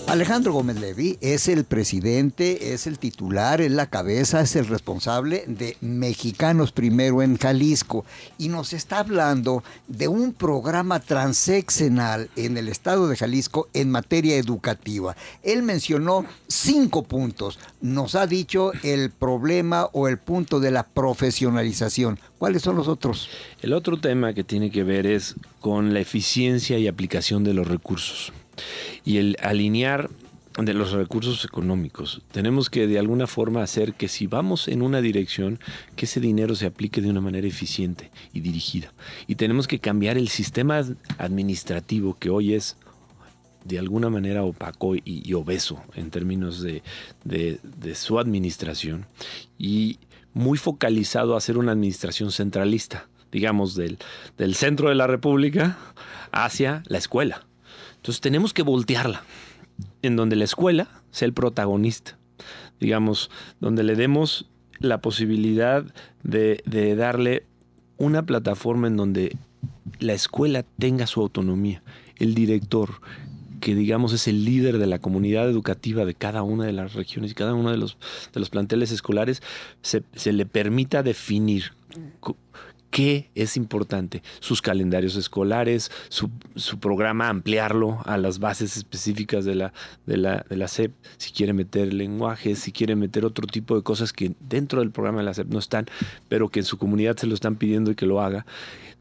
Alejandro Gómez Levy es el presidente, es el titular, es la cabeza, es el responsable de Mexicanos Primero en Jalisco y nos está hablando de un programa transeccional en el estado de Jalisco en materia educativa. Él mencionó 5 puntos. Nos ha dicho el problema o el punto de la profesionalización. ¿Cuáles son los otros? El otro tema que tiene que ver es con la eficiencia y aplicación de los recursos y el alinear de los recursos económicos. Tenemos que de alguna forma hacer que si vamos en una dirección, que ese dinero se aplique de una manera eficiente y dirigida. Y tenemos que cambiar el sistema administrativo que hoy es de alguna manera opaco y obeso en términos de su administración y muy focalizado a ser una administración centralista, digamos, del centro de la República hacia la escuela. Entonces tenemos que voltearla, en donde la escuela sea el protagonista, digamos, donde le demos la posibilidad de darle una plataforma en donde la escuela tenga su autonomía, el director, que digamos es el líder de la comunidad educativa de cada una de las regiones y cada uno de los planteles escolares, se le permita definir qué es importante, sus calendarios escolares, su programa, ampliarlo a las bases específicas de la SEP, si quiere meter lenguajes, si quiere meter otro tipo de cosas que dentro del programa de la SEP no están, pero que en su comunidad se lo están pidiendo y que lo haga,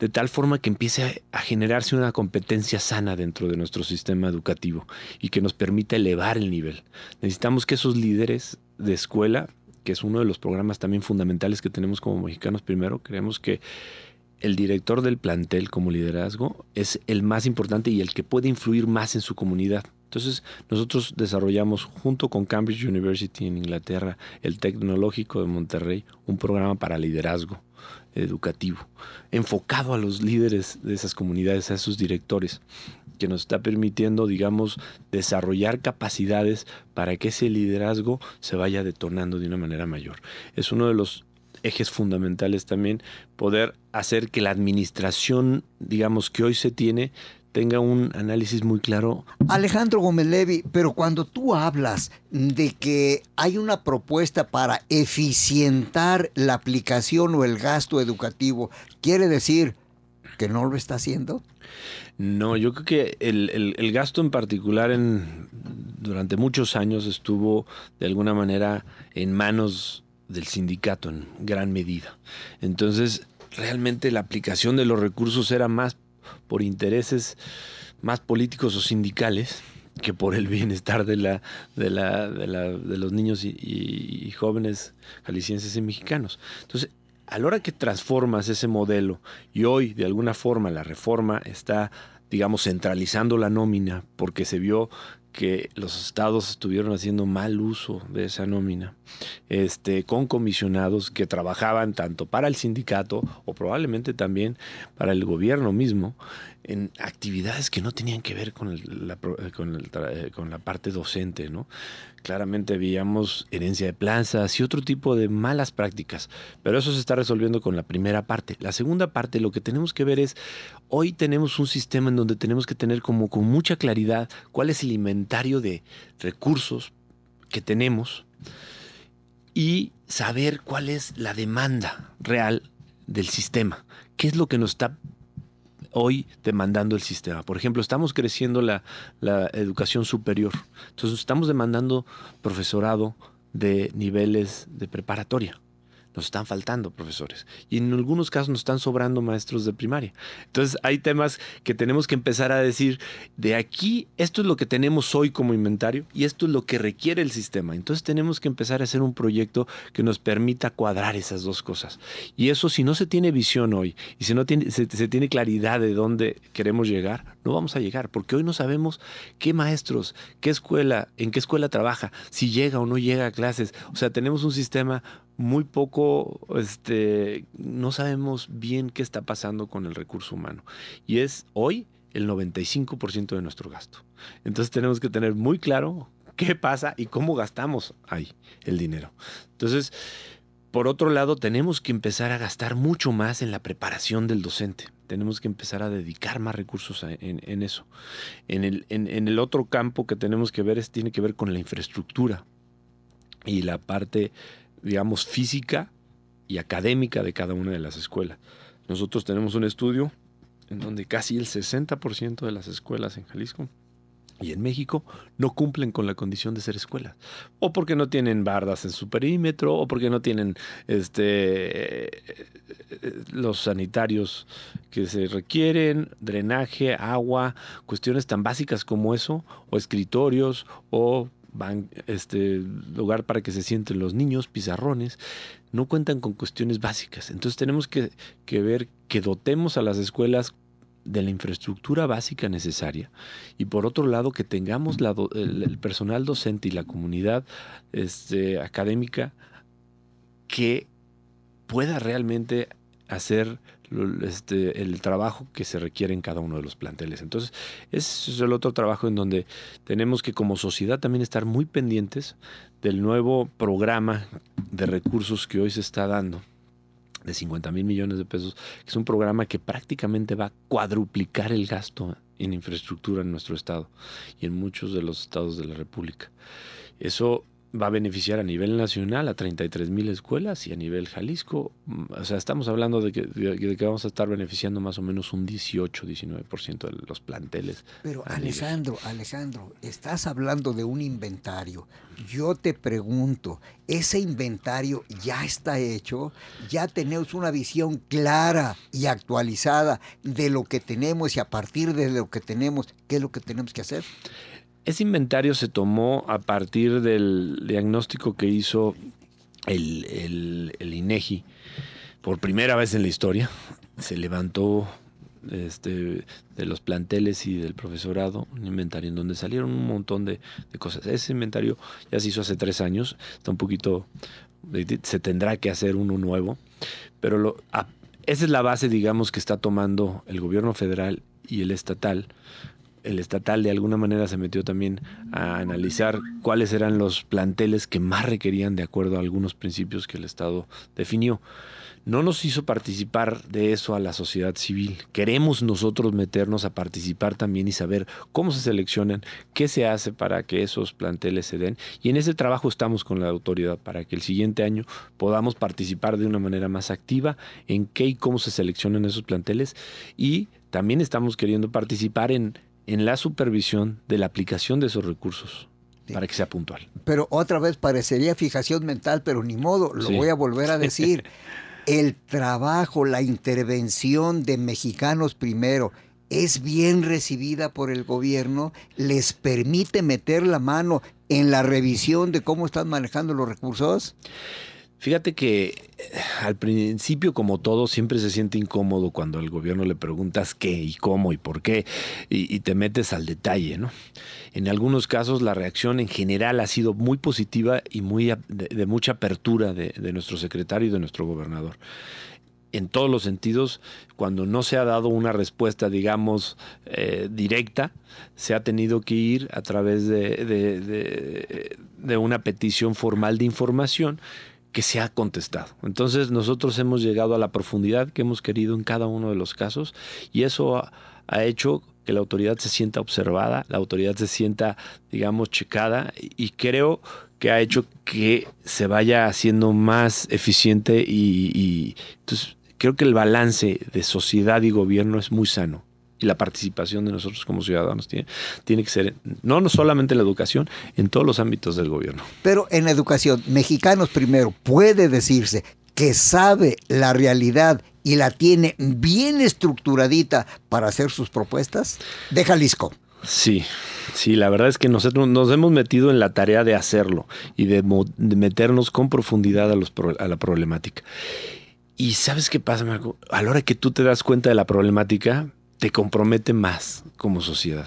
de tal forma que empiece a generarse una competencia sana dentro de nuestro sistema educativo y que nos permita elevar el nivel. Necesitamos que esos líderes de escuela, que es uno de los programas también fundamentales que tenemos como Mexicanos Primero, creemos que el director del plantel como liderazgo es el más importante y el que puede influir más en su comunidad. Entonces, nosotros desarrollamos junto con Cambridge University en Inglaterra, el Tecnológico de Monterrey, un programa para liderazgo educativo, enfocado a los líderes de esas comunidades, a esos directores, que nos está permitiendo, digamos, desarrollar capacidades para que ese liderazgo se vaya detonando de una manera mayor. Es uno de los ejes fundamentales también, poder hacer que la administración, digamos, que hoy se tiene, tenga un análisis muy claro. Alejandro Gómez Levy, pero cuando tú hablas de que hay una propuesta para eficientar la aplicación o el gasto educativo, ¿quiere decir que no lo está haciendo? No, yo creo que el gasto en particular durante muchos años estuvo de alguna manera en manos del sindicato en gran medida. Entonces, realmente la aplicación de los recursos era más por intereses más políticos o sindicales que por el bienestar de los niños y jóvenes jaliscienses y mexicanos. Entonces, a la hora que transformas ese modelo y hoy de alguna forma la reforma está, digamos, centralizando la nómina porque se vio que los estados estuvieron haciendo mal uso de esa nómina, con comisionados que trabajaban tanto para el sindicato o probablemente también para el gobierno mismo en actividades que no tenían que ver con la parte docente, ¿no? Claramente veíamos herencia de plazas y otro tipo de malas prácticas, pero eso se está resolviendo con la primera parte. La segunda parte, lo que tenemos que ver es, hoy tenemos un sistema en donde tenemos que tener como con mucha claridad cuál es el inventario de recursos que tenemos y saber cuál es la demanda real del sistema, qué es lo que nos está hoy demandando el sistema. Por ejemplo, estamos creciendo la educación superior. Entonces estamos demandando profesorado de niveles de preparatoria. Nos están faltando profesores. Y en algunos casos nos están sobrando maestros de primaria. Entonces hay temas que tenemos que empezar a decir, de aquí, esto es lo que tenemos hoy como inventario y esto es lo que requiere el sistema. Entonces tenemos que empezar a hacer un proyecto que nos permita cuadrar esas dos cosas. Y eso, si no se tiene visión hoy y si no se tiene claridad de dónde queremos llegar, no vamos a llegar. Porque hoy no sabemos qué maestros, qué escuela, en qué escuela trabaja, si llega o no llega a clases. O sea, tenemos un sistema muy poco, no sabemos bien qué está pasando con el recurso humano. Y es hoy el 95% de nuestro gasto. Entonces tenemos que tener muy claro qué pasa y cómo gastamos ahí el dinero. Entonces, Por otro lado, tenemos que empezar a gastar mucho más en la preparación del docente. Tenemos que empezar a dedicar más recursos en eso. En el otro campo que tenemos que ver tiene que ver con la infraestructura y la parte, digamos, física y académica de cada una de las escuelas. Nosotros tenemos un estudio en donde casi el 60% de las escuelas en Jalisco y en México no cumplen con la condición de ser escuelas. O porque no tienen bardas en su perímetro, o porque no tienen los sanitarios que se requieren, drenaje, agua, cuestiones tan básicas como eso, o escritorios, o lugar para que se sienten los niños, pizarrones. No cuentan con cuestiones básicas. Entonces tenemos que ver que dotemos a las escuelas de la infraestructura básica necesaria, y por otro lado que tengamos el personal docente y la comunidad académica que pueda realmente hacer el trabajo que se requiere en cada uno de los planteles. Entonces, ese es el otro trabajo en donde tenemos que como sociedad también estar muy pendientes del nuevo programa de recursos que hoy se está dando, de 50,000 millones de pesos, que es un programa que prácticamente va a cuadruplicar el gasto en infraestructura en nuestro estado y en muchos de los estados de la República. Eso va a beneficiar a nivel nacional a 33,000 escuelas y a nivel Jalisco, o sea, estamos hablando de que vamos a estar beneficiando más o menos un 18-19% de los planteles. Pero Alejandro, estás hablando de un inventario. Yo te pregunto, ¿ese inventario ya está hecho? ¿Ya tenemos una visión clara y actualizada de lo que tenemos y a partir de lo que tenemos, qué es lo que tenemos que hacer? Ese inventario se tomó a partir del diagnóstico que hizo el INEGI por primera vez en la historia. Se levantó de los planteles y del profesorado un inventario en donde salieron un montón de cosas. Ese inventario ya se hizo hace 3 años, está un poquito, se tendrá que hacer uno nuevo, pero esa es la base, digamos, que está tomando el gobierno federal y el estatal. El estatal de alguna manera se metió también a analizar cuáles eran los planteles que más requerían de acuerdo a algunos principios que el Estado definió. No nos hizo participar de eso a la sociedad civil. Queremos nosotros meternos a participar también y saber cómo se seleccionan, qué se hace para que esos planteles se den. Y en ese trabajo estamos con la autoridad para que el siguiente año podamos participar de una manera más activa en qué y cómo se seleccionan esos planteles. Y también estamos queriendo participar en la supervisión de la aplicación de esos recursos, sí, para que sea puntual. Pero otra vez parecería fijación mental, pero ni modo, lo voy a volver a decir. El trabajo, la intervención de Mexicanos Primero es bien recibida por el gobierno, les permite meter la mano en la revisión de cómo están manejando los recursos. Fíjate que al principio, como todo, siempre se siente incómodo cuando al gobierno le preguntas qué y cómo y por qué y te metes al detalle, ¿no? En algunos casos la reacción en general ha sido muy positiva y de mucha apertura de nuestro secretario y de nuestro gobernador. En todos los sentidos, cuando no se ha dado una respuesta, digamos, directa, se ha tenido que ir a través de una petición formal de información que se ha contestado. Entonces nosotros hemos llegado a la profundidad que hemos querido en cada uno de los casos y eso ha hecho que la autoridad se sienta observada, la autoridad se sienta, digamos, checada y creo que ha hecho que se vaya haciendo más eficiente y entonces creo que el balance de sociedad y gobierno es muy sano. Y la participación de nosotros como ciudadanos tiene que ser, no solamente en la educación, en todos los ámbitos del gobierno. Pero en educación, Mexicanos Primero puede decirse que sabe la realidad y la tiene bien estructuradita para hacer sus propuestas de Jalisco. Sí, la verdad es que nosotros nos hemos metido en la tarea de hacerlo y de meternos con profundidad a la problemática. Y ¿sabes qué pasa, Marco? A la hora que tú te das cuenta de la problemática, te compromete más como sociedad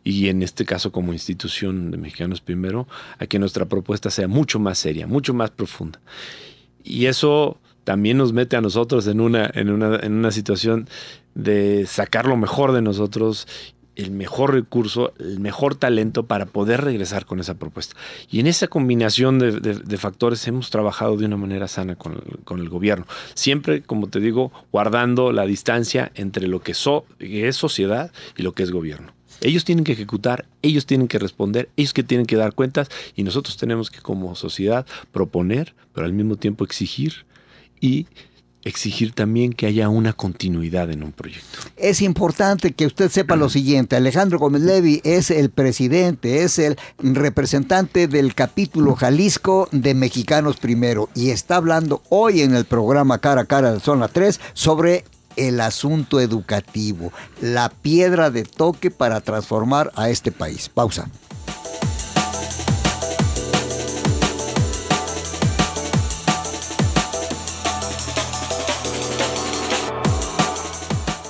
y en este caso como institución de Mexicanos Primero a que nuestra propuesta sea mucho más seria, mucho más profunda. Y eso también nos mete a nosotros en una situación de sacar lo mejor de nosotros el mejor recurso, el mejor talento para poder regresar con esa propuesta. Y en esa combinación de factores hemos trabajado de una manera sana con el gobierno. Siempre, como te digo, guardando la distancia entre lo que es sociedad y lo que es gobierno. Ellos tienen que ejecutar, ellos tienen que responder, ellos que tienen que dar cuentas, y nosotros tenemos que como sociedad proponer, pero al mismo tiempo exigir también que haya una continuidad en un proyecto. Es importante que usted sepa lo siguiente: Alejandro Gómez Levy es el presidente, es el representante del capítulo Jalisco de Mexicanos Primero, y está hablando hoy en el programa Cara a Cara de Zona 3 sobre el asunto educativo, la piedra de toque para transformar a este país. Pausa.